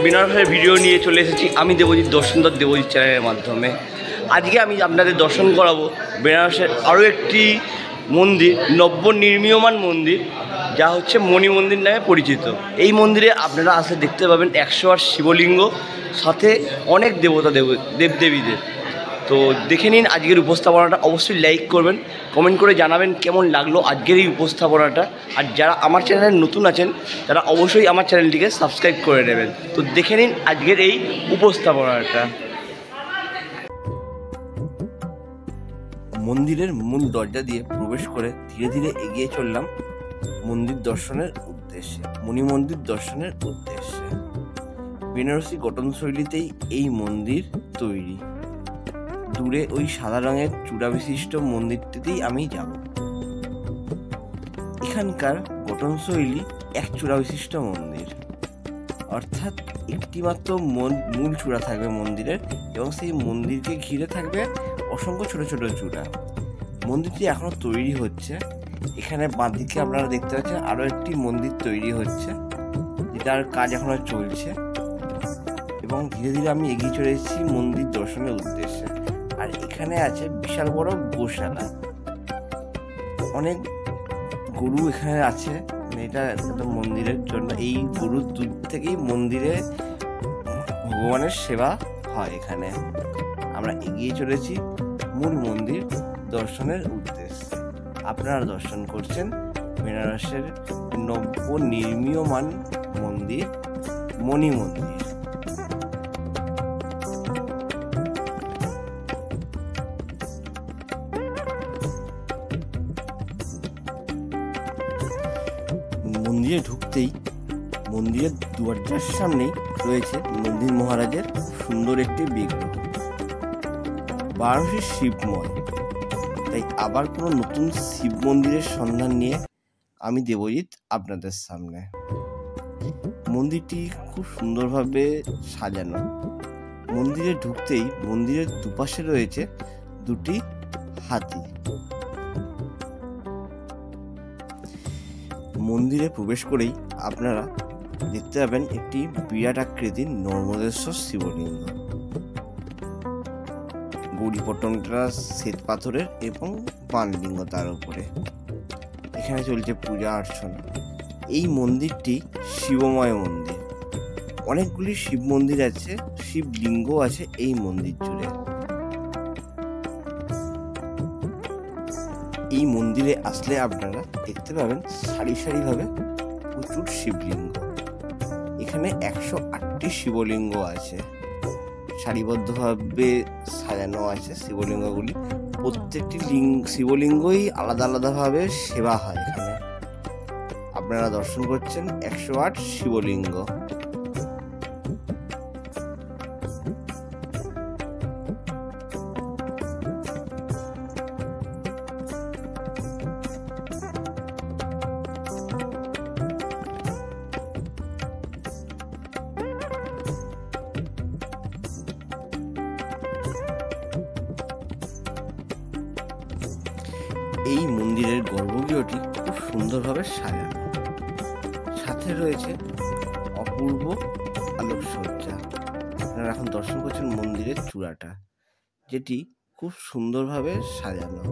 বেনারসের ভিডিও নিয়ে চলে এসেছি আমি দেবজিৎ দর্শনদত্ত দেবজিৎ চ্যানেলের মাধ্যমে। আজকে আমি আপনাদের দর্শন করাবো বেনারসের আরও একটি মন্দির, নবনির্মীয়মান মন্দির, যা হচ্ছে মণি মন্দির নামে পরিচিত। এই মন্দিরে আপনারা আসলে দেখতে পাবেন 108 শিবলিঙ্গ, সাথে অনেক দেবতা দেবদেবীদের। তো দেখে নিন আজকের উপস্থাপনাটা। অবশ্যই লাইক করবেন, কমেন্ট করে জানাবেন কেমন লাগলো আজকের এই উপস্থাপনাটা। আর যারা আমার চ্যানেলে নতুন আছেন তারা অবশ্যই আমার চ্যানেলটিকে সাবস্ক্রাইব করে নেবেন। তো দেখে নিন আজকের এই উপস্থাপনাটা। মন্দিরের মূল দরজা দিয়ে প্রবেশ করে ধীরে ধীরে এগিয়ে চললাম মন্দির দর্শনের উদ্দেশ্যে, মণি মন্দির দর্শনের উদ্দেশ্যে। বেনারসি গঠনশৈলীতেই এই মন্দির তৈরি। দূরে ওই সাদা রঙের চূড়া বিশিষ্ট মন্দিরটিতেই আমি যাব। এখানকার গঠনশৈলী এক চূড়া বিশিষ্ট মন্দির, অর্থাৎ একটি মাত্র মূল চূড়া থাকবে মন্দিরের, এবং সেই মন্দিরকে ঘিরে থাকবে অসংখ্য ছোট ছোট চূড়া। মন্দিরটি এখনো তৈরি হচ্ছে। এখানে বাঁদিকে আপনারা দেখতে পাচ্ছেন আরো একটি মন্দির তৈরি হচ্ছে, যেটার কাজ এখনো চলছে। এবং ধীরে ধীরে আমি এগিয়ে চলে এসেছি মন্দির দর্শনের উদ্দেশ্যে। আর এখানে আছে বিশাল বড় গোশালা, অনেক গরু এখানে আছে। এটা একটা মন্দিরের জন্য, এই গরুর দুধ থেকেই মন্দিরে ভগবানের সেবা হয়। এখানে আমরা এগিয়ে চলেছি মূল মন্দির দর্শনের উদ্দেশ্যে। আপনারা দর্শন করছেন বেনারসের নবনির্মীয়মান মন্দির, মণি মন্দির। মন্দিরে ঢুকতেই মন্দিরের দরজার সামনেই রয়েছে নন্দী মহারাজের সুন্দর একটি বিগ্রহ। বারাণসী শিবময়, তাই আবার কোনো নতুন শিব মন্দিরের সন্ধান নিয়ে আমি দেবজিৎ আপনাদের সামনে। মন্দিরটি খুব সুন্দরভাবে সাজানো। মন্দিরে ঢুকতেই মন্দিরের দুপাশে রয়েছে দুটি হাতি। মন্দিরে প্রবেশ করেই আপনারা দেখতে পাবেন একটি বিরাট আকৃতির নর্মদেশ্বর শিবলিঙ্গ। গৌরীপট্টমটা শ্বেত পাথরের এবং পানলিঙ্গ তার উপরে। এখানে চলছে পূজা অর্চনা। এই মন্দিরটি শিবময় মন্দির। অনেকগুলি শিব মন্দির আছে, শিবলিঙ্গ আছে এই মন্দির জুড়ে। এই মন্দিরে আসলে আপনারা দেখতে পাবেন সারি সারিভাবে প্রচুর শিবলিঙ্গ। এখানে 108টি শিবলিঙ্গ আছে, সারিবদ্ধভাবে সাজানো আছে শিবলিঙ্গগুলি। প্রত্যেকটি শিবলিঙ্গই আলাদা আলাদাভাবে সেবা হয় এখানে। আপনারা দর্শন করছেন 108 শিবলিঙ্গ। এই মন্দিরের গর্ভগৃহটি খুব সুন্দরভাবে সাজানো, সাথে রয়েছে অপূর্ব আলোকসজ্জা। আপনারা এখন দর্শন করছেন মন্দিরের চূড়াটা, যেটি খুব সুন্দরভাবে সাজানো,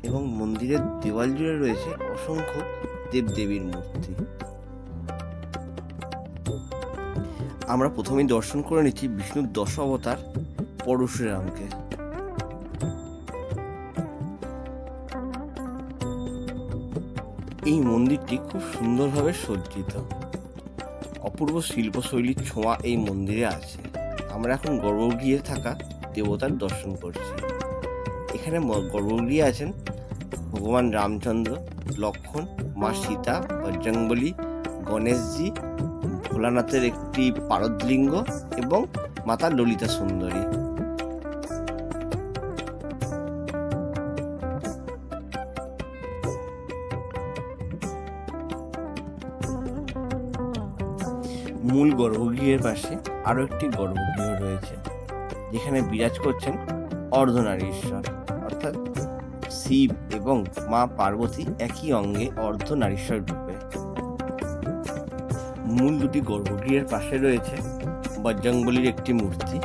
এবং মন্দিরের দেওয়াল জুড়ে রয়েছে অসংখ্য দেবদেবীর মূর্তি। আমরা প্রথমেই দর্শন করে নিচ্ছি বিষ্ণুর 10 অবতার পরশুরামকে। এই মন্দিরটি খুব সুন্দরভাবে সজ্জিত। অপূর্ব শিল্পশৈলীর ছোঁয়া এই মন্দিরে আছে। আমরা এখন গর্ভগৃহে থাকা দেবতার দর্শন করছি। এখানে গর্ভগৃহে আছেন ভগবান রামচন্দ্র, লক্ষ্মণ, মা সীতা, বজরংবলী, গণেশজি, ভোলানাথের একটি পারদলিঙ্গ এবং মাতা ললিতা সুন্দরী। মূল গর্ভগৃহের পাশে আরো একটি গর্ভগৃহ রয়েছে, যেখানে বিরাজ করছেন অর্ধনারীশ্বর, অর্থাৎ শিব এবং মা পার্বতী একই অঙ্গে অর্ধনারীশ্বর রূপে। মূল দুটি গর্ভগৃহের পাশে রয়েছে বজরংবলীর একটি মূর্তি।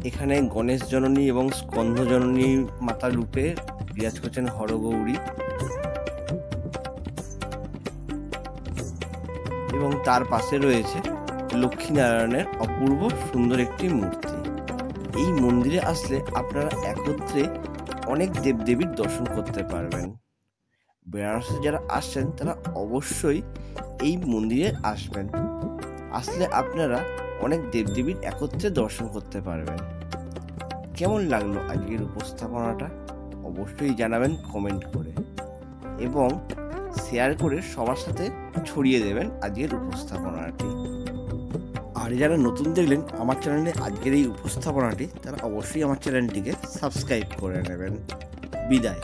এখানে গণেশ জননী এবং স্কন্ধ জননী মাতা রূপে বিরাজ করছেন হরগৌরী, এবং তার পাশে রয়েছে লক্ষ্মীনারায়ণের অপূর্ব সুন্দর একটি মূর্তি। এই মন্দিরে আসলে আপনারা একত্রে অনেক দেবদেবীর দর্শন করতে পারবেন। বেনারসে যারা আসছেন তারা অবশ্যই এই মন্দিরে আসবেন। আসলে আপনারা অনেক দেবদেবীর একত্রে দর্শন করতে পারবেন। কেমন লাগলো আজকের উপস্থাপনাটা অবশ্যই জানাবেন কমেন্ট করে, এবং শেয়ার করে সবার সাথে ছড়িয়ে দেবেন আজকের উপস্থাপনাটি। আর যারা নতুন দেখলেন আমার চ্যানেলে আজকের এই উপস্থাপনাটি, তারা অবশ্যই আমার চ্যানেলটিকে সাবস্ক্রাইব করে নেবেন। বিদায়।